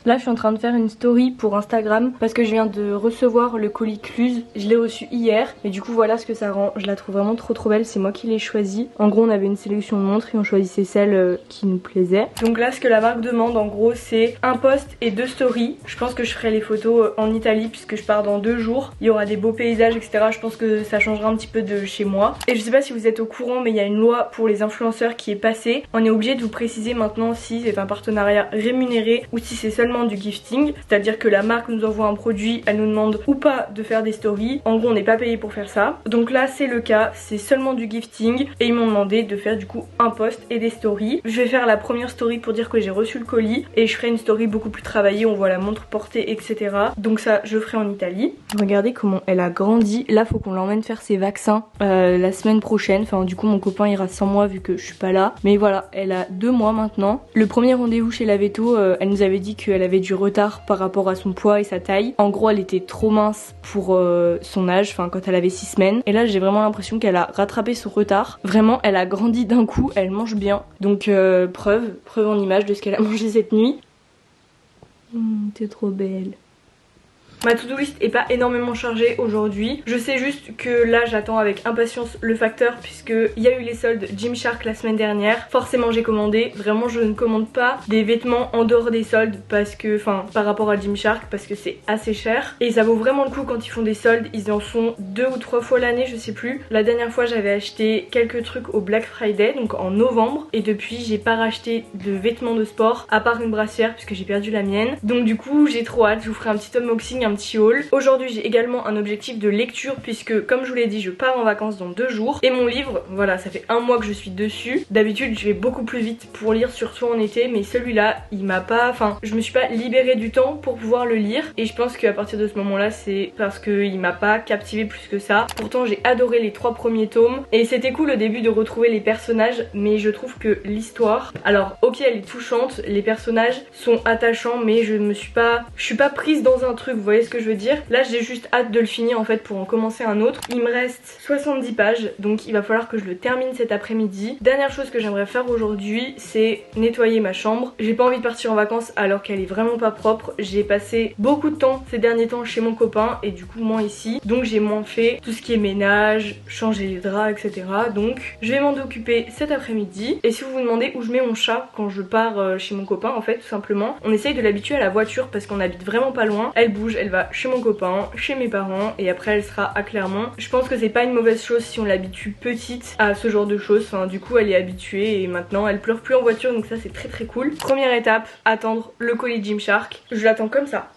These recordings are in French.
Là je suis en train de faire une story pour Instagram parce que je viens de recevoir le colis Cluse. Je l'ai reçu hier et du coup voilà ce que ça rend. Je la trouve vraiment trop belle, c'est moi qui l'ai choisie. En gros on avait une sélection de montres et on choisissait celle qui nous plaisait. Donc là ce que la marque demande en gros c'est un post et 2 stories. Je pense que je ferai les photos en Italie puisque je pars dans 2 jours. Il y aura des beaux paysages etc. Je pense que ça changera un petit peu de chez moi. Et je sais pas si vous êtes au courant mais il y a une loi pour les influenceurs qui est passée. On est obligé de vous préciser maintenant si c'est un partenariat rémunéré ou si c'est seulement du gifting. C'est-à-dire que la marque nous envoie un produit, elle nous demande ou pas de faire des stories. En gros on n'est pas payé pour faire ça. Donc là c'est le cas, c'est seulement du gifting et ils m'ont demandé de faire du coup un post et des stories. Je vais faire la première story pour dire que j'ai reçu le colis et je ferai une story beaucoup plus travaillée, on voit la montre portée etc. Donc ça je ferai en Italie. Regardez comment elle a grandi. Là faut qu'on l'emmène faire ses vaccins la semaine prochaine. Enfin du coup mon copain ira sans moi vu que je suis pas là. Mais voilà, elle a 2 mois maintenant. Le premier rendez-vous chez la Veto, elle nous avait dit qu'elle avait du retard par rapport à son poids et sa taille. En gros elle était trop mince pour son âge, enfin quand elle avait 6 semaines. Et là j'ai vraiment l'impression qu'elle a rattrapé son retard. Vraiment elle a grandi d'un coup, elle mange bien. Donc preuve en image de ce qu'elle a mangé cette nuit. T'es trop belle. Ma to-do list est pas énormément chargée aujourd'hui. Je sais juste que là j'attends avec impatience le facteur puisque il y a eu les soldes Gymshark la semaine dernière. Forcément j'ai commandé. Vraiment je ne commande pas des vêtements en dehors des soldes parce que, enfin par rapport à Gymshark parce que c'est assez cher. Et ça vaut vraiment le coup quand ils font des soldes. Ils en font 2 ou 3 fois l'année, je sais plus. La dernière fois j'avais acheté quelques trucs au Black Friday, donc en novembre. Et depuis j'ai pas racheté de vêtements de sport à part une brassière puisque j'ai perdu la mienne. Donc du coup j'ai trop hâte. Je vous ferai un petit unboxing, un petit haul. Aujourd'hui j'ai également un objectif de lecture puisque comme je vous l'ai dit je pars en vacances dans 2 jours et mon livre, voilà ça fait 1 mois que je suis dessus. D'habitude je vais beaucoup plus vite pour lire surtout en été mais celui-là il m'a pas, enfin je me suis pas libérée du temps pour pouvoir le lire et je pense qu'à partir de ce moment là c'est parce qu'il m'a pas captivé plus que ça. Pourtant j'ai adoré les 3 premiers tomes et c'était cool au début de retrouver les personnages mais je trouve que l'histoire, alors ok elle est touchante, les personnages sont attachants mais je suis pas prise dans un truc, vous voyez ce que je veux dire. Là j'ai juste hâte de le finir en fait pour en commencer un autre. Il me reste 70 pages donc il va falloir que je le termine cet après-midi. Dernière chose que j'aimerais faire aujourd'hui c'est nettoyer ma chambre. J'ai pas envie de partir en vacances alors qu'elle est vraiment pas propre. J'ai passé beaucoup de temps ces derniers temps chez mon copain et du coup moins ici. Donc j'ai moins fait tout ce qui est ménage, changer les draps etc. Donc je vais m'en occuper cet après-midi. Et si vous vous demandez où je mets mon chat quand je pars chez mon copain en fait tout simplement, on essaye de l'habituer à la voiture parce qu'on habite vraiment pas loin. Elle bouge, elle va chez mon copain, chez mes parents et après elle sera à Clermont. Je pense que c'est pas une mauvaise chose si on l'habitue petite à ce genre de choses. Enfin du coup elle est habituée et maintenant elle pleure plus en voiture donc ça c'est très cool. Première étape, attendre le colis Gymshark. Je l'attends comme ça.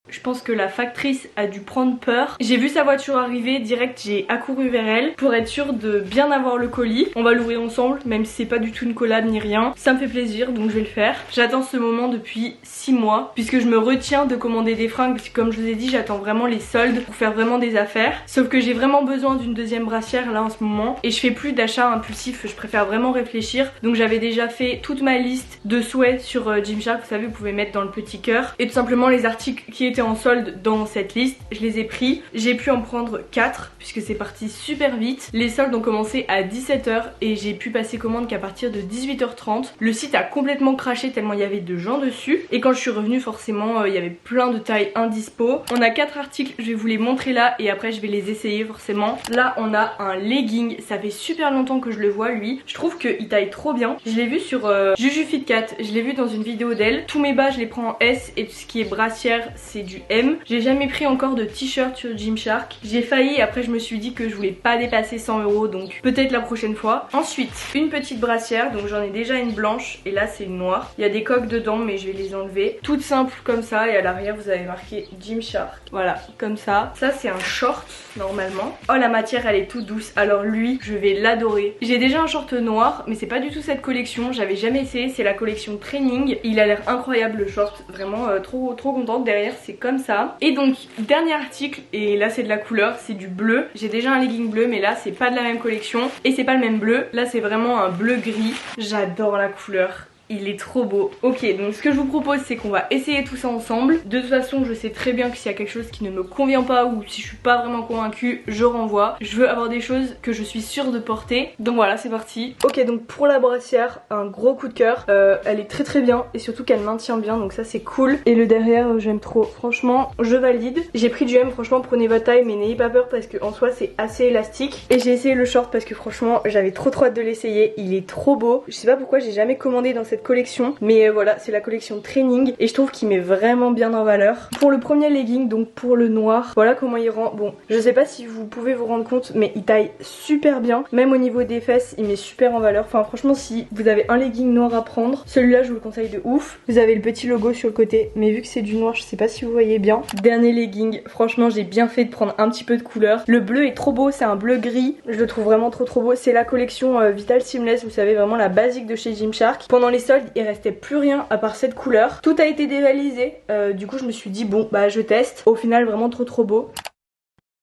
Je pense que la factrice a dû prendre peur. J'ai vu sa voiture arriver, direct j'ai accouru vers elle pour être sûre de bien avoir le colis. On va l'ouvrir ensemble, même si c'est pas du tout une collab ni rien. Ça me fait plaisir donc je vais le faire. J'attends ce moment depuis 6 mois puisque je me retiens de commander des fringues parce que comme je vous ai dit j'attends vraiment les soldes pour faire vraiment des affaires. Sauf que j'ai vraiment besoin d'une deuxième brassière là en ce moment et je fais plus d'achats impulsifs, je préfère vraiment réfléchir. Donc j'avais déjà fait toute ma liste de souhaits sur Gymshark, vous savez vous pouvez mettre dans le petit cœur et tout simplement les articles qui étaient en solde dans cette liste, je les ai pris. J'ai pu en prendre 4 puisque c'est parti super vite. Les soldes ont commencé à 17 h et j'ai pu passer commande qu'à partir de 18 h 30. Le site a complètement craché tellement il y avait de gens dessus et quand je suis revenue forcément il y avait plein de tailles indispo. On a 4 articles, je vais vous les montrer là et après je vais les essayer forcément. Là on a un legging, ça fait super longtemps que je le vois lui. Je trouve qu'il taille trop bien. Je l'ai vu sur Juju Fit Cat, je l'ai vu dans une vidéo d'elle. Tous mes bas je les prends en S et tout ce qui est brassière c'est du M. J'ai jamais pris encore de t-shirt sur Gymshark. J'ai failli, après je me suis dit que je voulais pas dépasser 100 € donc peut-être la prochaine fois. Ensuite une petite brassière, donc j'en ai déjà une blanche et là c'est une noire. Il y a des coques dedans mais je vais les enlever. Toute simple comme ça et à l'arrière vous avez marqué Gymshark. Voilà comme ça. Ça c'est un short normalement. Oh la matière elle est toute douce, alors lui je vais l'adorer. J'ai déjà un short noir mais c'est pas du tout cette collection, j'avais jamais essayé, c'est la collection Training. Il a l'air incroyable le short, vraiment trop contente. Derrière c'est comme ça. Et donc dernier article et là c'est de la couleur, c'est du bleu. J'ai déjà un legging bleu mais là c'est pas de la même collection et c'est pas le même bleu. Là c'est vraiment un bleu gris. J'adore la couleur. Il est trop beau. Ok, donc ce que je vous propose c'est qu'on va essayer tout ça ensemble. De toute façon je sais très bien que s'il y a quelque chose qui ne me convient pas ou si je suis pas vraiment convaincue, je renvoie. Je veux avoir des choses que je suis sûre de porter. Donc voilà, c'est parti. Ok, donc pour la brassière, un gros coup de cœur. Elle est très très bien et surtout qu'elle maintient bien, donc ça c'est cool. Et le derrière j'aime trop. Franchement je valide. J'ai pris du M, franchement prenez votre taille mais n'ayez pas peur parce qu'en soi c'est assez élastique. Et j'ai essayé le short parce que franchement j'avais trop hâte de l'essayer. Il est trop beau. Je sais pas pourquoi j'ai jamais commandé dans cette collection, mais voilà, c'est la collection training et je trouve qu'il met vraiment bien en valeur. Pour le premier legging, donc pour le noir, voilà comment il rend. Bon, je sais pas si vous pouvez vous rendre compte, mais il taille super bien. Même au niveau des fesses, il met super en valeur. Enfin franchement, si vous avez un legging noir à prendre, celui-là je vous le conseille de ouf. Vous avez le petit logo sur le côté, mais vu que c'est du noir, je sais pas si vous voyez bien. Dernier legging, franchement j'ai bien fait de prendre un petit peu de couleur. Le bleu est trop beau, c'est un bleu gris. Je le trouve vraiment trop beau. C'est la collection Vital Seamless, vous savez, vraiment la basique de chez Gymshark. Pendant les soldes, il restait plus rien à part cette couleur. Tout a été dévalisé, du coup je me suis dit bon bah je teste. Au final vraiment trop beau.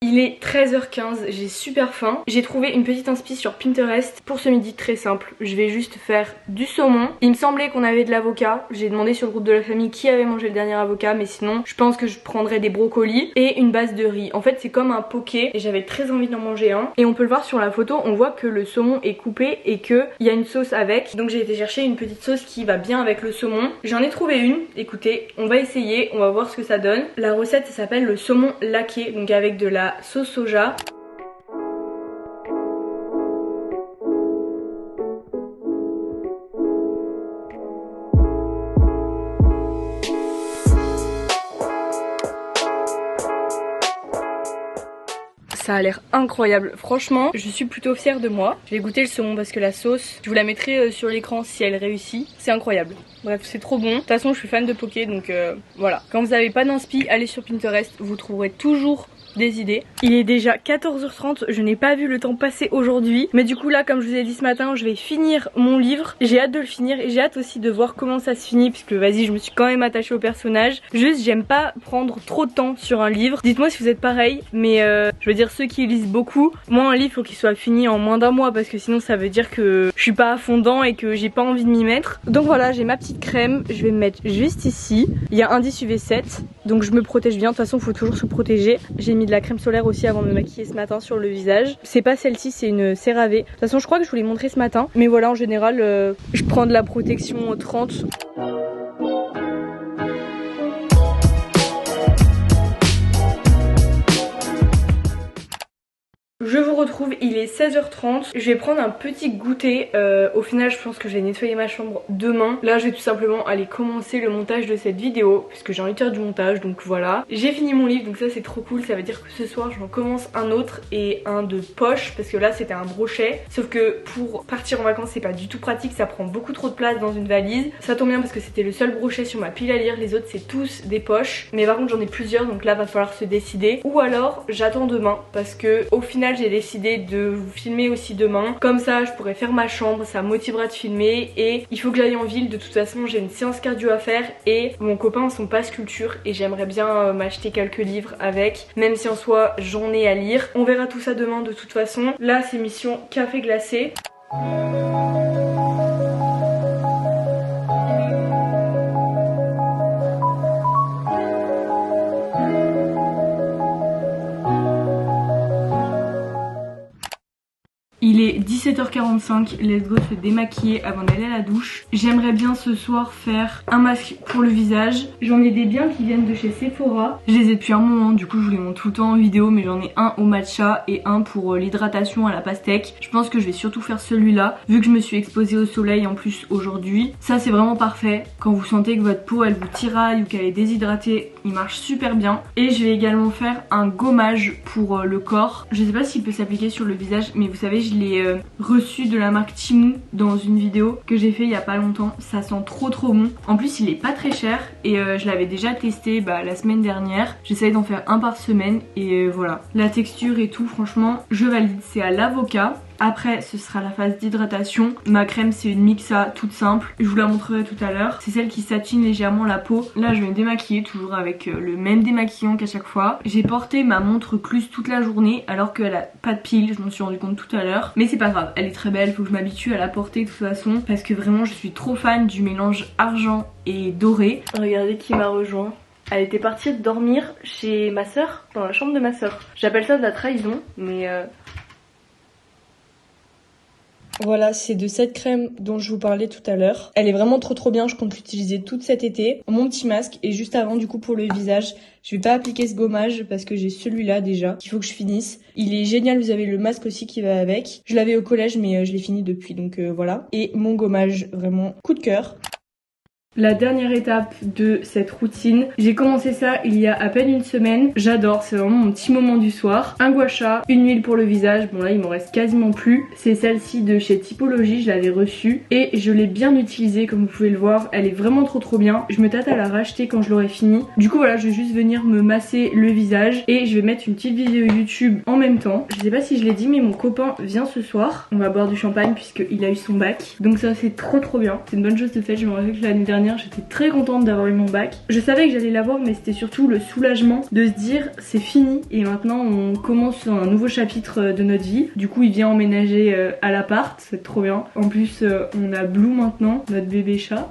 Il est 13h15, j'ai super faim. J'ai trouvé une petite inspi sur Pinterest pour ce midi très simple. Je vais juste faire du saumon. Il me semblait qu'on avait de l'avocat. J'ai demandé sur le groupe de la famille qui avait mangé le dernier avocat, mais sinon je pense que je prendrais des brocolis et une base de riz. En fait c'est comme un poké et j'avais très envie d'en manger un. Et on peut le voir sur la photo, on voit que le saumon est coupé et qu'il y a une sauce avec. Donc j'ai été chercher une petite sauce qui va bien avec le saumon. J'en ai trouvé une, écoutez, on va essayer, on va voir ce que ça donne. La recette ça s'appelle le saumon laqué, donc avec de la sauce soja. Ça a l'air incroyable, franchement je suis plutôt fière de moi. Je vais goûter le saumon parce que la sauce, je vous la mettrai sur l'écran si elle réussit. C'est incroyable, bref c'est trop bon. De toute façon je suis fan de poké donc voilà. Quand vous n'avez pas d'inspi, allez sur Pinterest, vous trouverez toujours des idées. Il est déjà 14h30, je n'ai pas vu le temps passer aujourd'hui. Mais du coup là comme je vous ai dit ce matin, je vais finir mon livre. J'ai hâte de le finir et j'ai hâte aussi de voir comment ça se finit. Puisque vas-y, je me suis quand même attachée au personnage. Juste j'aime pas prendre trop de temps sur un livre. Dites-moi si vous êtes pareil. Mais je veux dire ceux qui lisent beaucoup, moi un livre faut qu'il soit fini en moins d'un mois. Parce que sinon ça veut dire que je suis pas à fond dedans et que j'ai pas envie de m'y mettre. Donc voilà, j'ai ma petite crème, je vais me mettre juste ici. Il y a indice UV7, donc je me protège bien. De toute façon faut toujours se protéger. J'ai mis de la crème solaire aussi avant de me maquiller ce matin sur le visage. C'est pas celle-ci, c'est une CeraVe. De toute façon je crois que je vous l'ai montré ce matin. Mais voilà, en général je prends de la protection 30. Je vous retrouve, il est 16h30. Je vais prendre un petit goûter. Au final je pense que je vais nettoyer ma chambre demain. Là je vais tout simplement aller commencer le montage de cette vidéo puisque j'ai envie de faire du montage, donc voilà. J'ai fini mon livre donc ça c'est trop cool. Ça veut dire que ce soir j'en commence un autre et un de poche parce que là c'était un brochet. Sauf que pour partir en vacances c'est pas du tout pratique, ça prend beaucoup trop de place dans une valise. Ça tombe bien parce que c'était le seul brochet sur ma pile à lire. Les autres c'est tous des poches. Mais par contre j'en ai plusieurs donc là va falloir se décider. Ou alors j'attends demain parce que au final j'ai décidé de vous filmer aussi demain. Comme ça je pourrais faire ma chambre, ça me motivera de filmer. Et il faut que j'aille en ville, de toute façon j'ai une séance cardio à faire. Et mon copain a son passe culture et j'aimerais bien m'acheter quelques livres avec. Même si en soi j'en ai à lire. On verra tout ça demain de toute façon. Là c'est mission café glacé. Il est 17h45, let's go se démaquiller avant d'aller à la douche. J'aimerais bien ce soir faire un masque pour le visage. J'en ai des biens qui viennent de chez Sephora. Je les ai depuis un moment, du coup je vous les montre tout le temps en vidéo, mais j'en ai un au matcha et un pour l'hydratation à la pastèque. Je pense que je vais surtout faire celui-là, vu que je me suis exposée au soleil en plus aujourd'hui. Ça c'est vraiment parfait. Quand vous sentez que votre peau elle vous tiraille ou qu'elle est déshydratée, il marche super bien. Et je vais également faire un gommage pour le corps. Je sais pas s'il peut s'appliquer sur le visage, mais vous savez je l'ai reçu de la marque Timou dans une vidéo que j'ai fait il y a pas longtemps. Ça sent trop bon. En plus il est pas très cher et je l'avais déjà testé la semaine dernière. J'essaye d'en faire un par semaine et voilà. La texture et tout franchement je valide. C'est à l'avocat. Après ce sera la phase d'hydratation. Ma crème c'est une Mixa toute simple, je vous la montrerai tout à l'heure. C'est celle qui satine légèrement la peau. Là je vais me démaquiller toujours avec le même démaquillant qu'à chaque fois. J'ai porté ma montre Cluse toute la journée alors qu'elle a pas de pile, je m'en suis rendu compte tout à l'heure. Mais c'est pas grave, elle est très belle, faut que je m'habitue à la porter de toute façon parce que vraiment je suis trop fan du mélange argent et doré. Regardez qui m'a rejoint. Elle était partie dormir chez ma soeur, dans la chambre de ma soeur. J'appelle ça de la trahison, mais voilà, c'est de cette crème dont je vous parlais tout à l'heure. Elle est vraiment trop bien, je compte l'utiliser toute cet été. Mon petit masque, et juste avant du coup pour le visage, je vais pas appliquer ce gommage parce que j'ai celui-là déjà, qu'il faut que je finisse. Il est génial, vous avez le masque aussi qui va avec. Je l'avais au collège mais je l'ai fini depuis, donc voilà. Et mon gommage, vraiment coup de cœur. La dernière étape de cette routine, j'ai commencé ça il y a à peine une semaine. J'adore, c'est vraiment mon petit moment du soir. Un gua sha, une huile pour le visage, bon là il m'en reste quasiment plus. C'est celle-ci de chez Typologie, je l'avais reçue et je l'ai bien utilisée comme vous pouvez le voir. Elle est vraiment trop bien. Je me tâte à la racheter quand je l'aurai fini. Du coup voilà, je vais juste venir me masser le visage et je vais mettre une petite vidéo YouTube en même temps. Je sais pas si je l'ai dit mais mon copain vient ce soir. On va boire du champagne puisqu'il a eu son bac. Donc ça c'est trop bien. C'est une bonne chose de fait, je me rappelle que l'année dernière j'étais très contente d'avoir eu mon bac. Je savais que j'allais l'avoir mais c'était surtout le soulagement de se dire c'est fini et maintenant on commence un nouveau chapitre de notre vie. Du coup il vient emménager à l'appart, c'est trop bien. En plus on a Blue maintenant, notre bébé chat.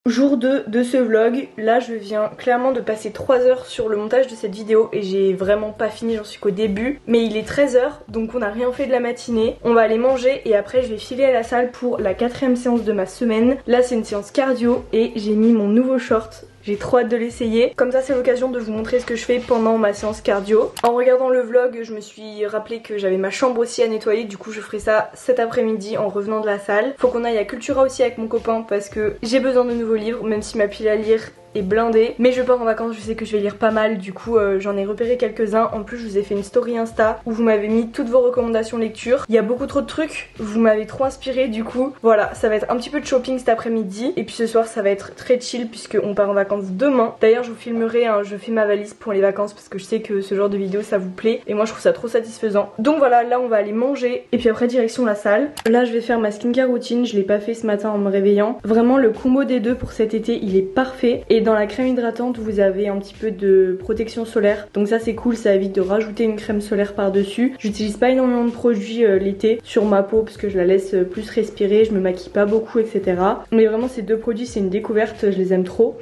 Jour 2 de ce vlog, là je viens clairement de passer 3 heures sur le montage de cette vidéo et j'ai vraiment pas fini, j'en suis qu'au début. Mais il est 13 h donc on n'a rien fait de la matinée. On va aller manger et après je vais filer à la salle pour la 4e séance de ma semaine. Là c'est une séance cardio et j'ai mis mon nouveau short. J'ai trop hâte de l'essayer. Comme ça c'est l'occasion de vous montrer ce que je fais pendant ma séance cardio. En regardant le vlog je me suis rappelé que j'avais ma chambre aussi à nettoyer. Du coup je ferai ça cet après-midi en revenant de la salle. Faut qu'on aille à Cultura aussi avec mon copain parce que j'ai besoin de nouveaux livres. Même si ma pile à lire est blindée. Mais je pars en vacances, je sais que je vais lire pas mal. Du coup j'en ai repéré quelques-uns. En plus je vous ai fait une story Insta où vous m'avez mis toutes vos recommandations lecture. Il y a beaucoup trop de trucs. Vous m'avez trop inspiré du coup. Voilà, ça va être un petit peu de shopping cet après-midi. Et puis ce soir ça va être très chill puisque on part en vacances demain. D'ailleurs je vous filmerai, hein, je fais ma valise pour les vacances parce que je sais que ce genre de vidéo ça vous plaît. Et moi je trouve ça trop satisfaisant. Donc voilà, là on va aller manger. Et puis après direction la salle. Là je vais faire ma skincare routine. Je l'ai pas fait ce matin en me réveillant. Vraiment le combo des deux pour cet été il est parfait. Et dans la crème hydratante vous avez un petit peu de protection solaire. Donc ça c'est cool, ça évite de rajouter une crème solaire par dessus. J'utilise pas énormément de produits l'été sur ma peau parce que je la laisse plus respirer. Je me maquille pas beaucoup etc. Mais vraiment ces deux produits c'est une découverte, je les aime trop.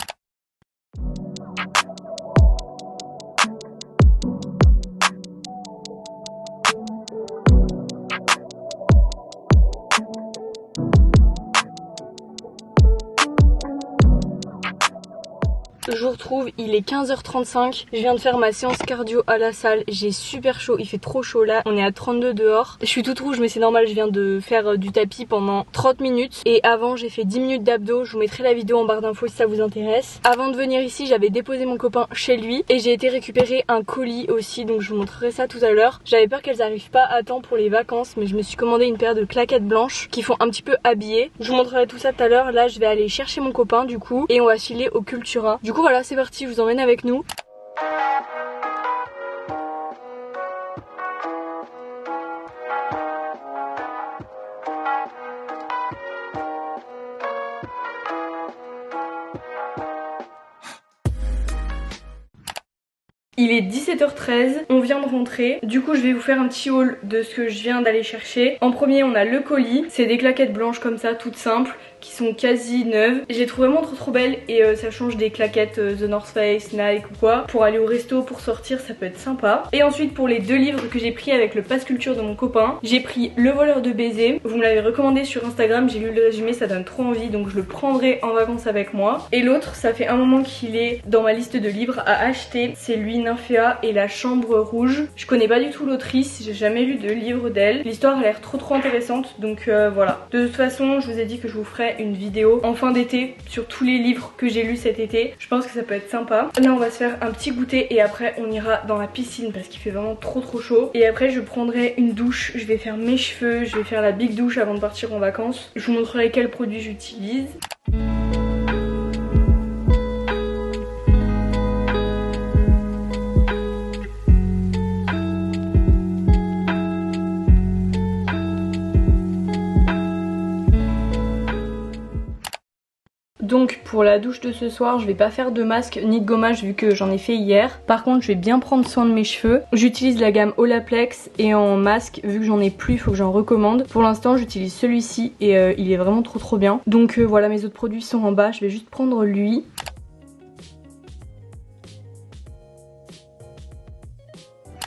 Je vous retrouve, il est 15 h 35. Je viens de faire ma séance cardio à la salle. J'ai super chaud, il fait trop chaud là. On est à 32 dehors. Je suis toute rouge mais c'est normal, je viens de faire du tapis pendant 30 minutes. Et avant j'ai fait 10 minutes d'abdos. Je vous mettrai la vidéo en barre d'infos si ça vous intéresse. Avant de venir ici j'avais déposé mon copain chez lui. Et j'ai été récupérer un colis aussi. Donc je vous montrerai ça tout à l'heure. J'avais peur qu'elles arrivent pas à temps pour les vacances. Mais je me suis commandé une paire de claquettes blanches qui font un petit peu habillées. Je vous montrerai tout ça tout à l'heure. Là je vais aller chercher mon copain du coup. Et on va filer au Cultura. Du coup voilà, c'est parti, je vous emmène avec nous. Il est 17 h 13, on vient de rentrer. Du coup je vais vous faire un petit haul de ce que je viens d'aller chercher. En premier on a le colis, c'est des claquettes blanches comme ça, toutes simples. qui sont quasi neuves. Je les trouve vraiment trop belles et ça change des claquettes The North Face, Nike ou quoi. Pour aller au resto, pour sortir, ça peut être sympa. Et ensuite pour les 2 livres que j'ai pris avec le pass culture de mon copain, j'ai pris Le voleur de baisers. Vous me l'avez recommandé sur Instagram, j'ai lu le résumé, ça donne trop envie, donc je le prendrai en vacances avec moi. Et l'autre, ça fait un moment qu'il est dans ma liste de livres à acheter, c'est lui Nymphéa et la chambre rouge. Je connais pas du tout l'autrice, j'ai jamais lu de livre d'elle. L'histoire a l'air trop intéressante, donc voilà. De toute façon, je vous ai dit que je vous ferai une vidéo en fin d'été sur tous les livres que j'ai lus cet été. Je pense que ça peut être sympa. Là on va se faire un petit goûter et après on ira dans la piscine parce qu'il fait vraiment trop chaud. Et après je prendrai une douche, je vais faire mes cheveux, je vais faire la big douche avant de partir en vacances. Je vous montrerai quels produits j'utilise. Donc pour la douche de ce soir, je vais pas faire de masque ni de gommage vu que j'en ai fait hier. Par contre, je vais bien prendre soin de mes cheveux. J'utilise la gamme Olaplex et en masque, vu que j'en ai plus, il faut que j'en recommande. Pour l'instant, j'utilise celui-ci et il est vraiment trop bien. Donc voilà, mes autres produits sont en bas, je vais juste prendre lui.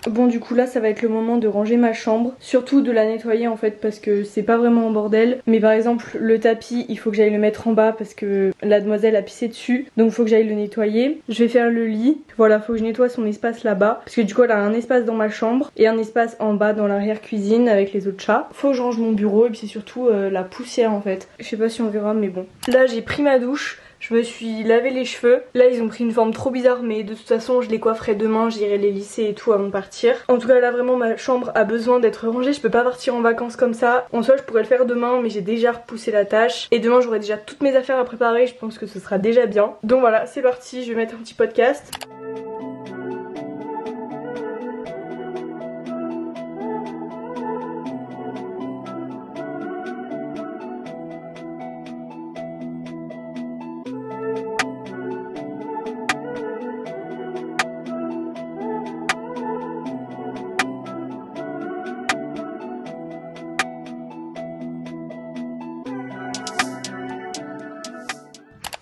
Bon du coup là ça va être le moment de ranger ma chambre, surtout de la nettoyer en fait parce que c'est pas vraiment en bordel. Mais par exemple le tapis il faut que j'aille le mettre en bas parce que la demoiselle a pissé dessus, donc il faut que j'aille le nettoyer. Je vais faire le lit, voilà, faut que je nettoie son espace là-bas parce que du coup elle a un espace dans ma chambre et un espace en bas dans l'arrière cuisine avec les autres chats. Faut que je range mon bureau et puis c'est surtout la poussière en fait. Je sais pas si on verra mais bon. Là j'ai pris ma douche. Je me suis lavé les cheveux. Là ils ont pris une forme trop bizarre mais de toute façon je les coifferai demain, j'irai les lisser et tout avant de partir. En tout cas là vraiment ma chambre a besoin d'être rangée, je peux pas partir en vacances comme ça. En soi je pourrais le faire demain mais j'ai déjà repoussé la tâche. Et demain j'aurai déjà toutes mes affaires à préparer, je pense que ce sera déjà bien. Donc voilà c'est parti, je vais mettre un petit podcast.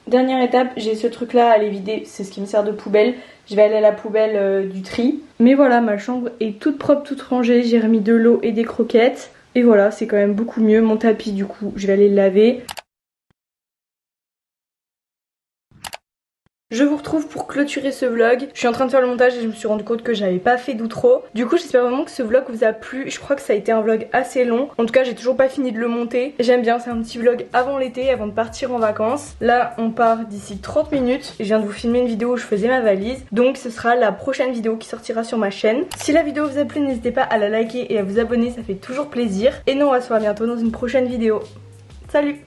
Dernière étape, j'ai ce truc là à aller vider, c'est ce qui me sert de poubelle. Je vais aller à la poubelle du tri. Mais voilà, ma chambre est toute propre, toute rangée. J'ai remis de l'eau et des croquettes. Et voilà, c'est quand même beaucoup mieux. Mon tapis du coup, je vais aller le laver. Je vous retrouve pour clôturer ce vlog. Je suis en train de faire le montage et je me suis rendu compte que j'avais pas fait d'outro. Du coup j'espère vraiment que ce vlog vous a plu. Je crois que ça a été un vlog assez long. En tout cas j'ai toujours pas fini de le monter. J'aime bien, c'est un petit vlog avant l'été, avant de partir en vacances. Là on part d'ici 30 minutes. Je viens de vous filmer une vidéo où je faisais ma valise. Donc ce sera la prochaine vidéo qui sortira sur ma chaîne. Si la vidéo vous a plu, n'hésitez pas à la liker et à vous abonner, ça fait toujours plaisir. Et nous on va se voir bientôt dans une prochaine vidéo. Salut!